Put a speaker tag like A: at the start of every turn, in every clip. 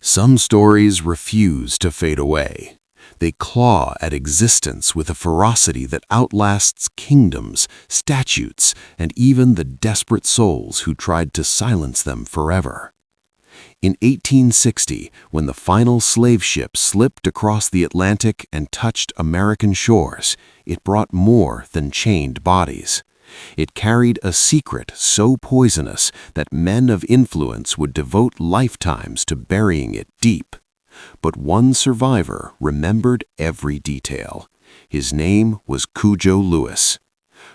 A: Some stories refuse to fade away. They claw at existence with a ferocity that outlasts kingdoms, statutes, and even the desperate souls who tried to silence them forever. In 1860, when the final slave ship slipped across the Atlantic and touched American shores, it brought more than chained bodies. It carried a secret so poisonous that men of influence would devote lifetimes to burying it deep. But one survivor remembered every detail. His name was Cudjo Lewis.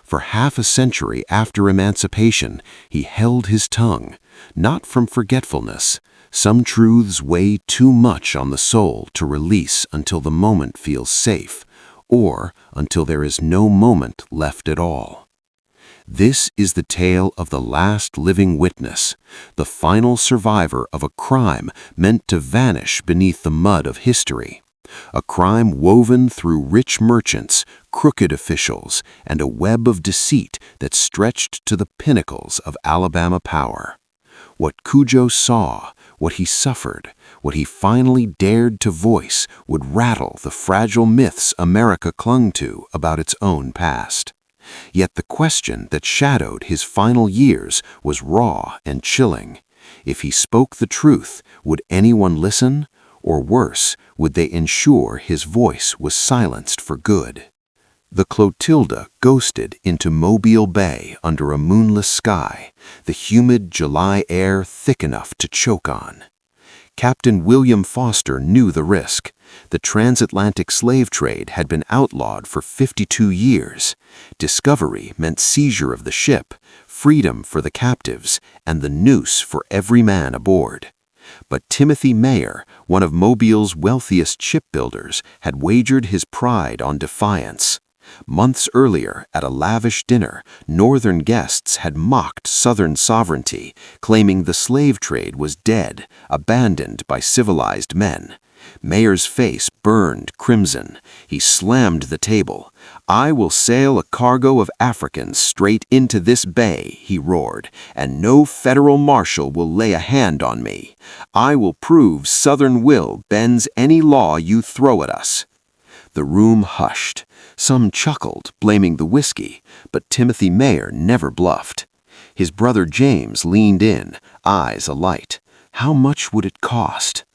A: For half a century after emancipation, he held his tongue, not from forgetfulness. Some truths weigh too much on the soul to release until the moment feels safe, or until there is no moment left at all. This is the tale of the last living witness, the final survivor of a crime meant to vanish beneath the mud of history. A crime woven through rich merchants, crooked officials, and a web of deceit that stretched to the pinnacles of Alabama power. What Cudjo saw, what he suffered, what he finally dared to voice would rattle the fragile myths America clung to about its own past. Yet the question that shadowed his final years was raw and chilling. If he spoke the truth, would anyone listen? Or worse, would they ensure his voice was silenced for good? The Clotilda ghosted into Mobile Bay under a moonless sky, the humid July air thick enough to choke on. Captain William Foster knew the risk. The transatlantic slave trade had been outlawed for 52 years. Discovery meant seizure of the ship, freedom for the captives, and the noose for every man aboard. But Timothy Meaher, one of Mobile's wealthiest shipbuilders, had wagered his pride on Defiance. Months earlier, at a lavish dinner, Northern guests had mocked Southern sovereignty, claiming the slave trade was dead, abandoned by civilized men. Meaher's face burned crimson. He slammed the table. "I will sail a cargo of Africans straight into this bay," he roared, "and no federal marshal will lay a hand on me. I will prove Southern will bends any law you throw at us." The room hushed. Some chuckled, blaming the whiskey, but Timothy Meaher never bluffed. His brother James leaned in, eyes alight. How much would it cost?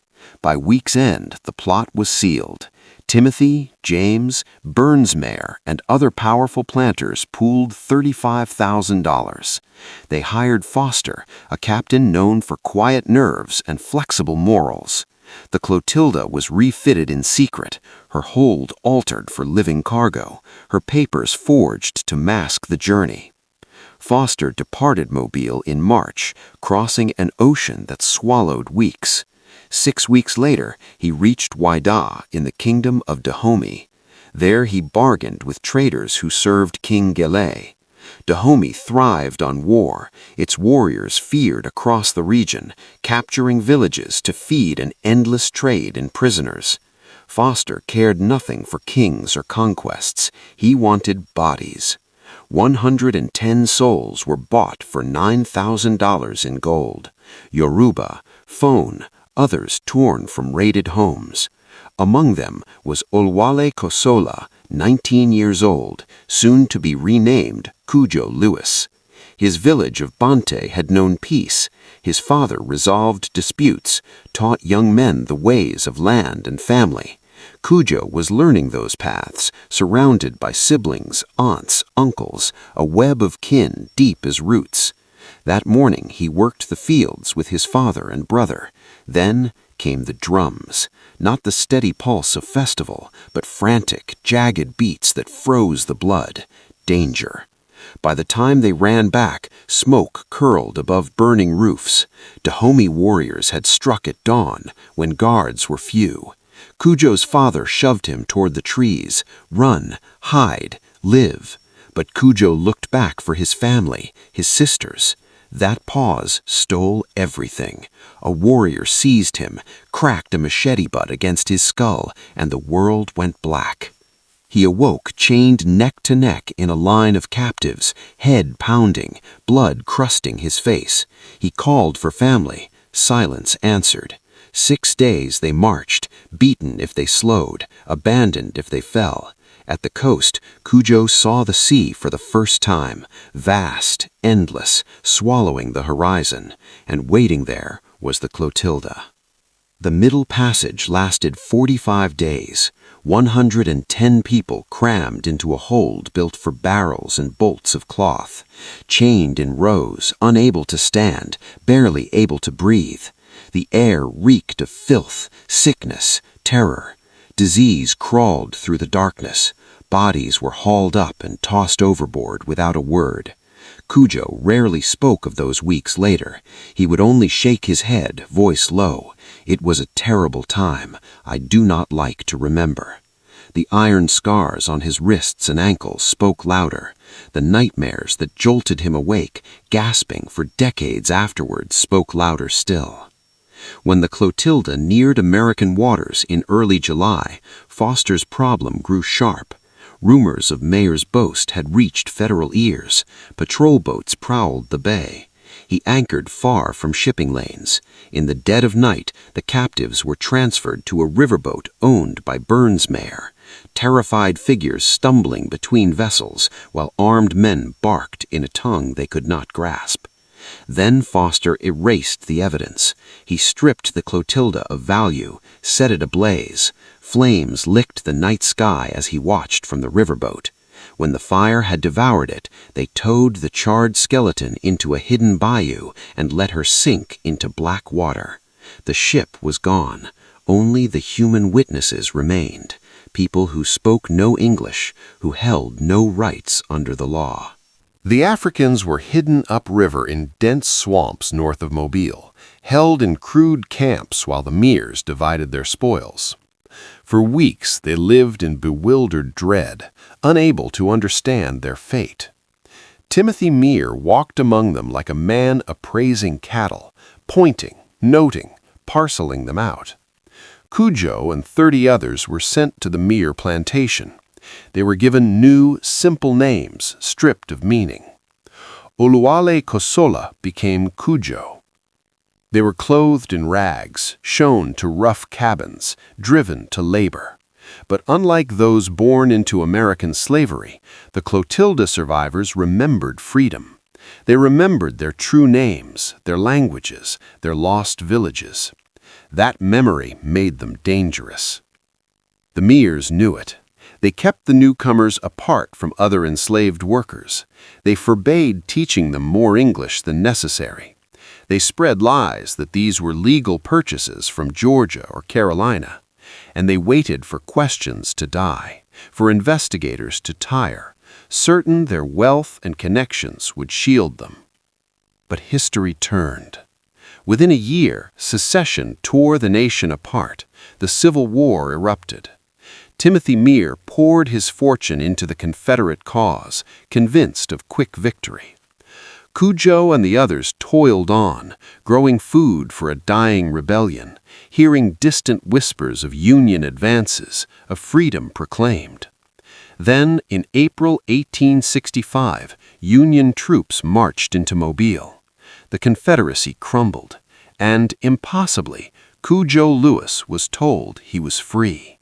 A: By week's end, the plot was sealed. Timothy, James, Burns Meaher, and other powerful planters pooled $35,000. They hired Foster, a captain known for quiet nerves and flexible morals. The Clotilda was refitted in secret, her hold altered for living cargo, her papers forged to mask the journey. Foster departed Mobile in March, crossing an ocean that swallowed weeks. 6 weeks later, he reached Whydah in the kingdom of Dahomey. There he bargained with traders who served King Gele. Dahomey thrived on war. Its warriors feared across the region, capturing villages to feed an endless trade in prisoners. Foster cared nothing for kings or conquests. He wanted bodies. 110 souls were bought for $9,000 in gold. Yoruba, Fon, others torn from raided homes. Among them was Oluale Kossola, 19 years old, soon to be renamed Cudjo Lewis. His village of Bante had known peace. His father resolved disputes, taught young men the ways of land and family. Cudjo was learning those paths, surrounded by siblings, aunts, uncles, a web of kin deep as roots. That morning he worked the fields with his father and brother. Then came the drums, not the steady pulse of festival, but frantic, jagged beats that froze the blood. Danger. By the time they ran back, smoke curled above burning roofs. Dahomey warriors had struck at dawn, when guards were few. Cudjo's father shoved him toward the trees. Run, hide, live. But Cudjo looked back for his family, his sisters. That pause stole everything. A warrior seized him, cracked a machete butt against his skull, and the world went black. He awoke chained neck to neck in a line of captives, head pounding, blood crusting his face. He called for family. Silence answered. 6 days they marched, beaten if they slowed, abandoned if they fell. At the coast, Cudjo saw the sea for the first time, vast, endless, swallowing the horizon, and waiting there was the Clotilda. The Middle Passage lasted 45 days, 110 people crammed into a hold built for barrels and bolts of cloth, chained in rows, unable to stand, barely able to breathe. The air reeked of filth, sickness, terror. Disease crawled through the darkness. Bodies were hauled up and tossed overboard without a word. Cudjo rarely spoke of those weeks later. He would only shake his head, voice low. It was a terrible time. I do not like to remember. The iron scars on his wrists and ankles spoke louder. The nightmares that jolted him awake, gasping for decades afterwards, spoke louder still. When the Clotilda neared American waters in early July, Foster's problem grew sharp. Rumors of Meaher's boast had reached federal ears. Patrol boats prowled the bay. He anchored far from shipping lanes. In the dead of night, the captives were transferred to a riverboat owned by Burns Meaher. Terrified figures stumbling between vessels, while armed men barked in a tongue they could not grasp. Then Foster erased the evidence. He stripped the Clotilda of value, set it ablaze. Flames licked the night sky as he watched from the riverboat. When the fire had devoured it, they towed the charred skeleton into a hidden bayou and let her sink into black water. The ship was gone. Only the human witnesses remained, people who spoke no English, who held no rights under the law. The Africans were hidden upriver in dense swamps north of Mobile, held in crude camps while the Meahers divided their spoils. For weeks they lived in bewildered dread, unable to understand their fate. Timothy Meaher walked among them like a man appraising cattle, pointing, noting, parceling them out. Cudjo and 30 others were sent to the Meaher plantation. They were given new, simple names, stripped of meaning. Oluale Kossola became Cudjo. They were clothed in rags, shown to rough cabins, driven to labor. But unlike those born into American slavery, the Clotilda survivors remembered freedom. They remembered their true names, their languages, their lost villages. That memory made them dangerous. The Meahers knew it. They kept the newcomers apart from other enslaved workers. They forbade teaching them more English than necessary. They spread lies that these were legal purchases from Georgia or Carolina. And they waited for questions to die, for investigators to tire, certain their wealth and connections would shield them. But history turned. Within a year, secession tore the nation apart. The Civil War erupted. Timothy Meaher poured his fortune into the Confederate cause, convinced of quick victory. Cudjo and the others toiled on, growing food for a dying rebellion, hearing distant whispers of Union advances, of freedom proclaimed. Then, in April 1865, Union troops marched into Mobile. The Confederacy crumbled, and, impossibly, Cudjo Lewis was told he was free.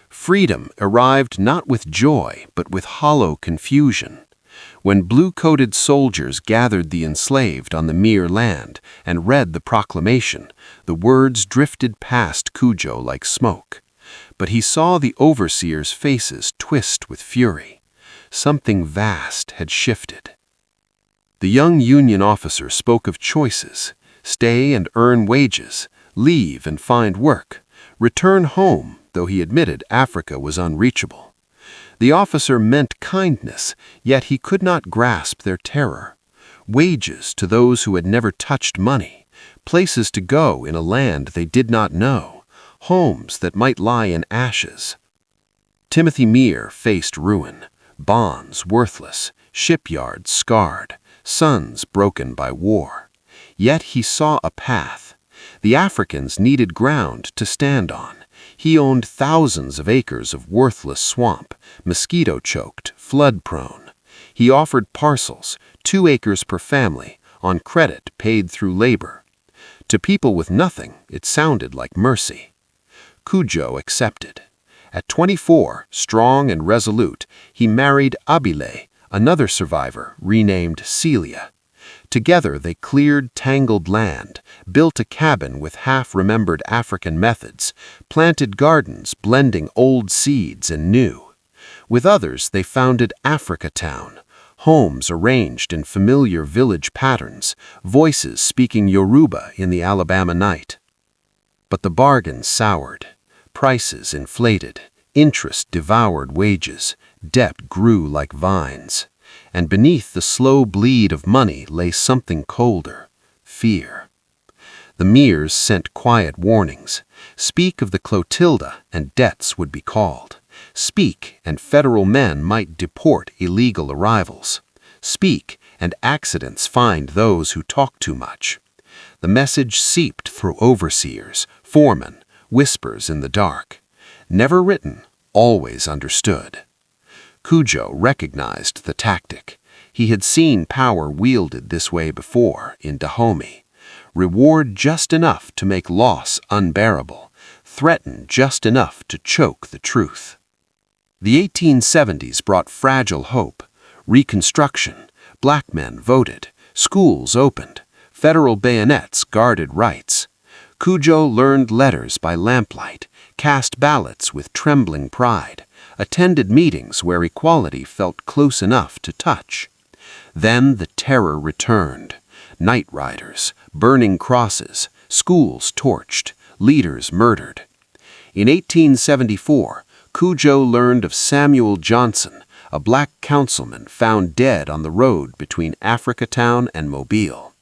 A: Freedom arrived not with joy, but with hollow confusion. When blue-coated soldiers gathered the enslaved on the Meaher land and read the proclamation, the words drifted past Cudjo like smoke. But he saw the overseers' faces twist with fury. Something vast had shifted. The young Union officer spoke of choices: stay and earn wages, leave and find work, return home, though he admitted Africa was unreachable. The officer meant kindness, yet he could not grasp their terror. Wages to those who had never touched money, places to go in a land they did not know, homes that might lie in ashes. Timothy Meaher faced ruin, bonds worthless, shipyards scarred, sons broken by war. Yet he saw a path. The Africans needed ground to stand on. He owned thousands of acres of worthless swamp, mosquito-choked, flood-prone. He offered parcels, 2 acres per family, on credit paid through labor. To people with nothing, it sounded like mercy. Cudjo accepted. At 24, strong and resolute, he married Abile, another survivor, renamed Celia. Together they cleared tangled land, built a cabin with half-remembered African methods, planted gardens blending old seeds and new. With others they founded Africatown, homes arranged in familiar village patterns, voices speaking Yoruba in the Alabama night. But the bargain soured. Prices inflated, interest devoured wages, debt grew like vines. And beneath the slow bleed of money lay something colder, fear. The Meahers sent quiet warnings. Speak of the Clotilda and debts would be called. Speak and federal men might deport illegal arrivals. Speak and accidents find those who talk too much. The message seeped through overseers, foremen, whispers in the dark. Never written, always understood. Cudjo recognized the tactic. He had seen power wielded this way before in Dahomey. Reward just enough to make loss unbearable, threaten just enough to choke the truth. The 1870s brought fragile hope. Reconstruction, black men voted, schools opened, federal bayonets guarded rights. Cudjo learned letters by lamplight, cast ballots with trembling pride, attended meetings where equality felt close enough to touch. Then the terror returned. Night riders, burning crosses, schools torched, leaders murdered. In 1874, Cudjo learned of Samuel Johnson, a black councilman found dead on the road between Africatown and Mobile.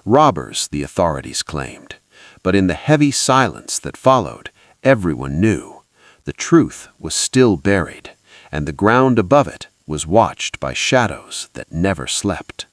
A: Robbers, the authorities claimed. But in the heavy silence that followed, everyone knew. The truth was still buried, and the ground above it was watched by shadows that never slept.